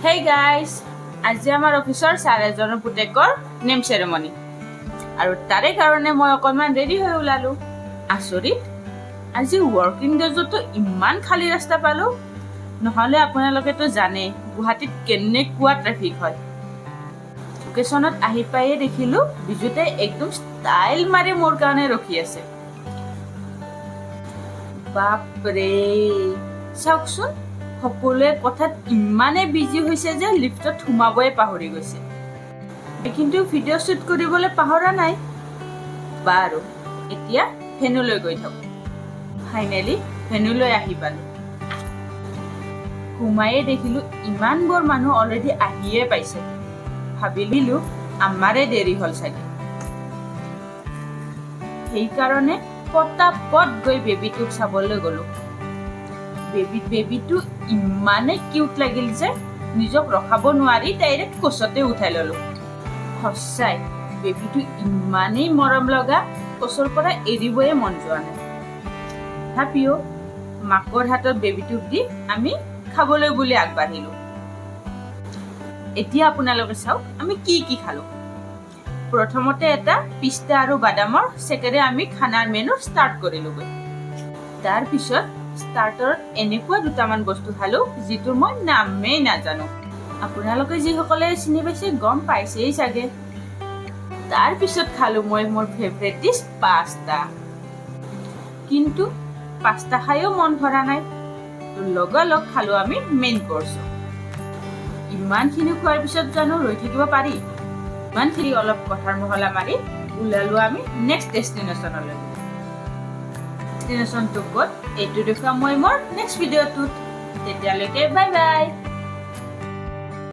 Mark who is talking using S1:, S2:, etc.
S1: Hey guys, আজি আমাৰ অফিচৰ স্যাৰ এজনৰ পুতেকৰ নেম সেৰেমনি আৰু তাৰে কাৰণে মই অকমান ৰেডি হৈ ওলালো। আচৰিত, আজি ওয়াৰ্কিং ডেজতো ইমান খালী ৰাস্তা পালো। নহলে আপোনালোকেতো জানে গুৱাহাটীত কেনেকুৱা ট্ৰাফিক হয়। লোকেশনত আহি পায়ে দেখিলো বিজুতে একদম ষ্টাইল মাৰি মোৰ কাৰণে ৰখি আছে। বাপৰে, চাওকচোন, সকলোৱে কথাত ইমানে বিজি হৈছে যে লিফ্টত সোমাবই পাহৰি গৈছে। কিন্তু ভিডিঅ' শ্বুট কৰিবলৈ পাহৰা নাই। বাৰু এতিয়া ভেনুলৈ গৈ থাকো। ফাইনেলি ভেনুলৈ আহি পালো। সোমায়ে দেখিলো ইমানবোৰ মানুহ অলৰেডি আহিয়ে পাইছে। ভাবিলো আমাৰে দেৰি হ'ল চাগে। সেইকাৰণে পটাপট গৈ বেবিটোক চাবলৈ গলো। বেবিটো ইমানে কিউট লাগিল যে নিজক ৰখাব নোৱাৰি ডাইৰেক্ট কোচতে উঠাই ললো। সঁচাই বেবিটো ইমানেই মৰম লগা, কোচৰ পৰা এৰিবয়ে মন যোৱা নাই। তথাপিও মাকৰ হাতত বেবিটোক দি আমি খাবলৈ বুলি আগবাঢ়িলো। এতিয়া আপোনালোকে চাওক আমি কি খালো। প্ৰথমতে এটা পিস্তা আৰু বাদামৰ চেকেৰে আমি খানাৰ মেনু ষ্টাৰ্ট কৰিলোগৈ। তাৰ পিছত ষ্টাৰ্টাৰত এনেকুৱা দুটামান বস্তু খালো যিটোৰ মই নামেই নাজানো। আপোনালোকে যিসকলে চিনি পাইছে গম পাইছেই চাগে। তাৰ পিছত খালো মই মোৰ ফেভৰেট ডিছ পাস্তা। কিন্তু পাস্তা খাইও মন ভৰা নাই, লগালগ খালো আমি মেইন কোৰ্স। ইমানখিনি খোৱাৰ পিছত জানো ৰৈ থাকিব পাৰি? ইমানখিনি অলপ কথাৰ মহলা মাৰি ওলালো আমি নেক্সট ডেষ্টিনেশ্যনলৈ। ডেষ্টিনেশ্যনটো ক'ত এইটো দেখুৱাম মই মোৰ নেক্সট ভিডিঅ'টোত। তেতিয়ালৈকে বাই বাই।